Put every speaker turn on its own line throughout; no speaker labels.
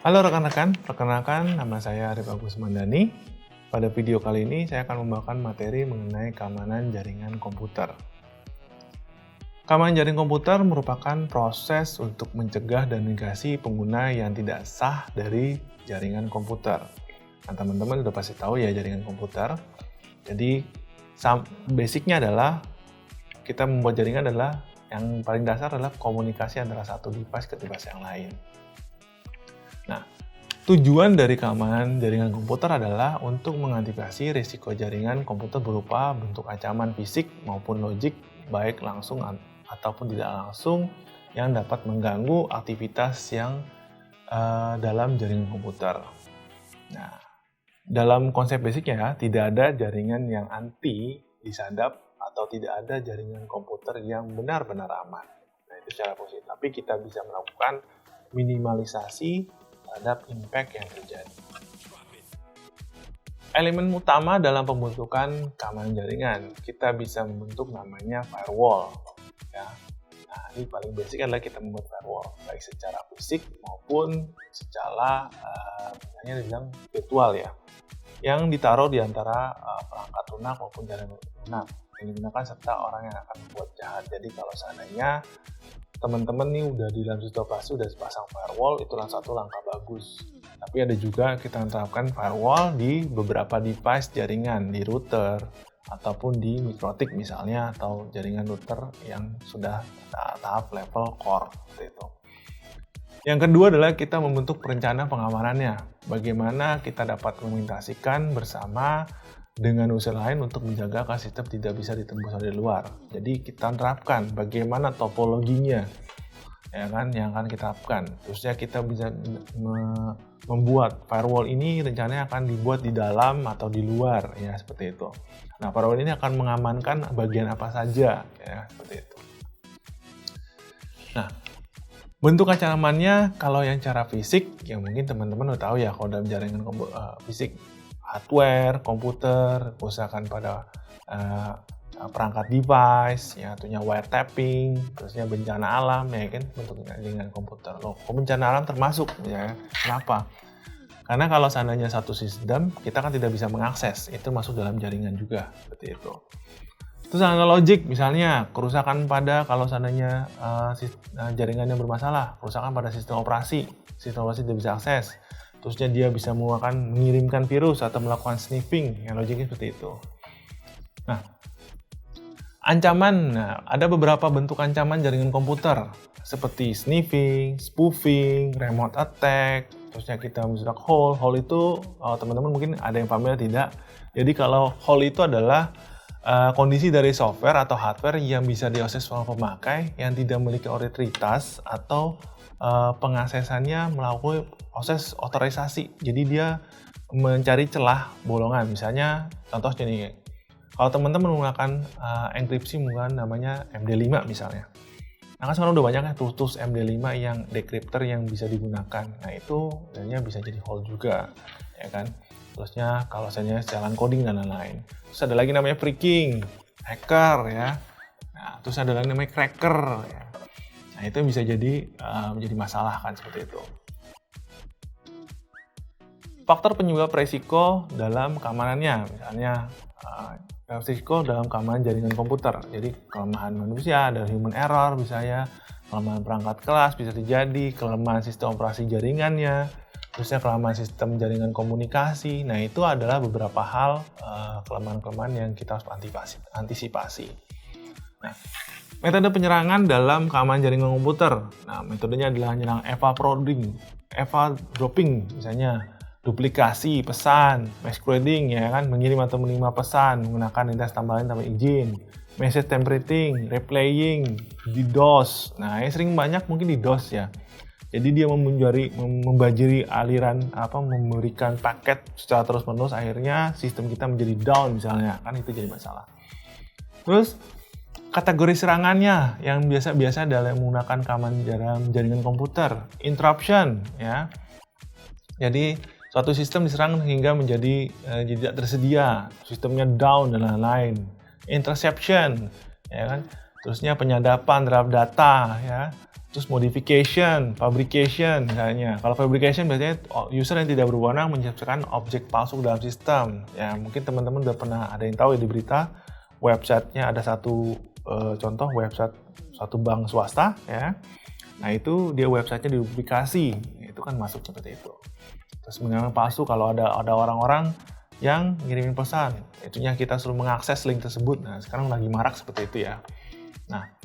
Halo rekan-rekan, perkenalkan nama saya Arif Agus Mandani. Pada video kali ini saya akan membawakan materi mengenai keamanan jaringan komputer. Keamanan jaringan komputer merupakan proses untuk mencegah dan migrasi pengguna yang tidak sah dari jaringan komputer. Nah, teman-teman udah pasti tahu ya jaringan komputer. Jadi basicnya adalah kita membuat jaringan adalah yang paling dasar adalah komunikasi antara satu device ke device yang lain. Nah, tujuan dari keamanan jaringan komputer adalah untuk mengantisipasi risiko jaringan komputer berupa bentuk ancaman fisik maupun logik, baik langsung ataupun tidak langsung, yang dapat mengganggu aktivitas yang dalam jaringan komputer. Nah, dalam konsep basicnya, tidak ada jaringan yang anti disadap atau tidak ada jaringan komputer yang benar-benar aman. Nah, itu secara positif. Tapi kita bisa melakukan minimalisasi terhadap impact yang terjadi. Elemen utama dalam pembentukan keamanan jaringan, kita bisa membentuk namanya firewall. Ya. Nah, ini paling basic adalah kita membuat firewall, baik secara fisik maupun secara misalnya dibilang virtual ya, yang ditaruh di antara perangkat lunak maupun jaringan lunak yang digunakan serta orang yang akan membuat jahat. Jadi kalau seandainya teman-teman nih udah di dalam sistem operasi udah pasang firewall, itu satu langkah bagus. Tapi ada juga kita menerapkan firewall di beberapa device jaringan, di router ataupun di mikrotik misalnya, atau jaringan router yang sudah tahap level core seperti itu. Yang kedua adalah kita membentuk perencanaan pengamanannya. Bagaimana kita dapat mengimplementasikan bersama dengan usaha lain untuk menjaga agar sistem tidak bisa ditembus dari luar. Jadi kita terapkan bagaimana topologinya, ya kan, yang akan kita terapkan. Terusnya kita bisa membuat firewall ini rencananya akan dibuat di dalam atau di luar, ya seperti itu. Nah, firewall ini akan mengamankan bagian apa saja, ya seperti itu. Nah, bentuk ancamannya kalau yang cara fisik, ya mungkin teman-teman udah tahu ya kalau dalam jaringan fisik, hardware, komputer, usahakan pada perangkat device, ya tentunya wiretapping, terusnya bencana alam, ya kan, bentuk jaringan komputer. Loh, bencana alam termasuk, ya. Kenapa? Karena kalau seandainya satu sistem, kita kan tidak bisa mengakses, itu masuk dalam jaringan juga, seperti itu. Terus analogik, misalnya kerusakan pada kalau seandainya jaringannya bermasalah, kerusakan pada sistem operasi tidak bisa akses. Terusnya dia bisa mengirimkan virus atau melakukan sniffing, yang logiknya seperti itu. Nah, ancaman, ada beberapa bentuk ancaman jaringan komputer, seperti sniffing, spoofing, remote attack, terusnya kita misalnya hole itu, teman-teman mungkin ada yang familiar tidak. Jadi kalau hole itu adalah kondisi dari software atau hardware yang bisa diakses oleh pemakai yang tidak memiliki otoritas atau pengaksesannya melalui proses otorisasi. Jadi dia mencari celah bolongan. Misalnya contohnya nih, kalau teman-teman menggunakan enkripsi menggunakan namanya MD5 misalnya. Nah kan sekarang udah banyak ya tools MD5 yang decryptor yang bisa digunakan. Nah itu sebenarnya bisa jadi hole juga, ya kan. Terusnya kalau misalnya jalan coding dan lain-lain. Terus ada lagi namanya phreaking, hacker ya. Nah terus ada lagi namanya cracker ya. Nah itu bisa jadi menjadi masalah kan seperti itu. Faktor penyebab resiko dalam keamanannya, misalnya resiko dalam keamanan jaringan komputer. Jadi kelemahan manusia, ada human error misalnya, kelemahan perangkat kelas bisa terjadi, kelemahan sistem operasi jaringannya, terusnya kelemahan sistem jaringan komunikasi. Nah itu adalah beberapa hal kelemahan-kelemahan yang kita harus antisipasi. Nah, metode penyerangan dalam keamanan jaringan komputer. Nah, metodenya adalah menyerang Eva dropping, misalnya duplikasi pesan, masquerading, ya kan, mengirim atau menerima pesan menggunakan identitas tambahan tanpa izin, message templating, replaying, DDoS. Nah, ini sering banyak mungkin DDoS ya. Jadi dia membajiri aliran memberikan paket secara terus-menerus, akhirnya sistem kita menjadi down misalnya, kan itu jadi masalah. Terus kategori serangannya yang biasa dalam menggunakan keamanan jaringan komputer, interruption ya. Jadi suatu sistem diserang hingga menjadi tidak tersedia, sistemnya down dan lain-lain. Interception, ya kan. Terusnya penyadapan terhadap data, ya. Terus modification, fabrication misalnya. Kalau fabrication biasanya user yang tidak berwenang menciptakan objek palsu dalam sistem. Ya, mungkin teman-teman udah pernah ada yang tahu ya di berita, websitenya ada satu contoh website suatu bank swasta ya. Nah, itu dia websitenya diduplikasi. Itu kan masuk seperti itu. Terus menggunakan palsu kalau ada orang-orang yang ngirimin pesan. Itunya kita suruh mengakses link tersebut. Nah, sekarang lagi marak seperti itu ya. Nah,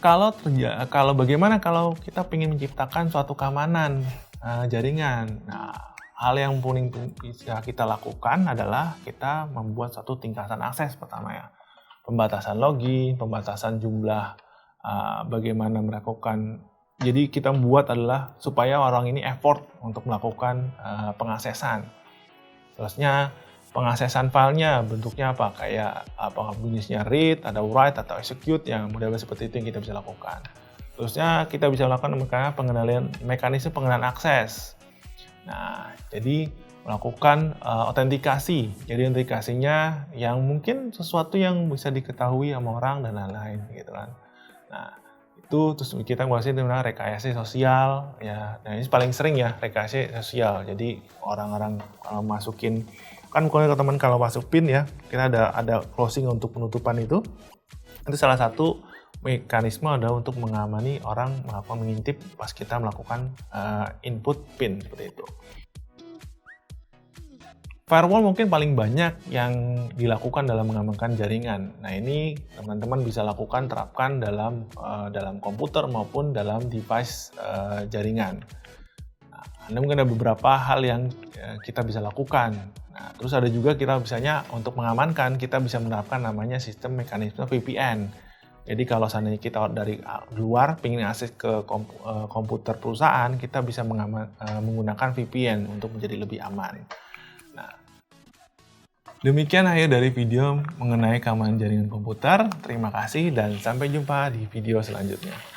kalau bagaimana kalau kita ingin menciptakan suatu keamanan jaringan? Nah, hal yang paling bisa kita lakukan adalah kita membuat suatu tingkatan akses pertama ya. Pembatasan login, pembatasan jumlah, bagaimana melakukan. Jadi kita membuat adalah supaya orang ini effort untuk melakukan pengaksesan. Terusnya pengaksesan filenya bentuknya apa? Kayak apa jenisnya read, ada write atau execute yang model seperti itu yang kita bisa lakukan. Terusnya kita bisa melakukan mekanisme pengenalan akses. Nah, jadi melakukan autentikasi. Jadi autentikasinya yang mungkin sesuatu yang bisa diketahui sama orang dan lain-lain gitu kan. Nah, itu terus kita bahasnya tentang rekayasa sosial ya. Nah, ini paling sering ya rekayasa sosial. Jadi orang-orang kalau masukin kan ke teman kalau masuk PIN ya, kita ada closing untuk penutupan itu salah satu mekanisme adalah untuk mengamani orang melakukan mengintip pas kita melakukan input PIN seperti itu. Firewall mungkin paling banyak yang dilakukan dalam mengamankan jaringan. Nah, ini teman-teman bisa lakukan terapkan dalam komputer maupun dalam device jaringan. Nah, mungkin ada beberapa hal yang kita bisa lakukan. Nah, terus ada juga kita misalnya untuk mengamankan, kita bisa menerapkan namanya sistem mekanisme VPN. Jadi kalau seandainya kita dari luar ingin akses ke komputer perusahaan, kita bisa menggunakan VPN untuk menjadi lebih aman. Nah, demikian akhir dari video mengenai keamanan jaringan komputer. Terima kasih dan sampai jumpa di video selanjutnya.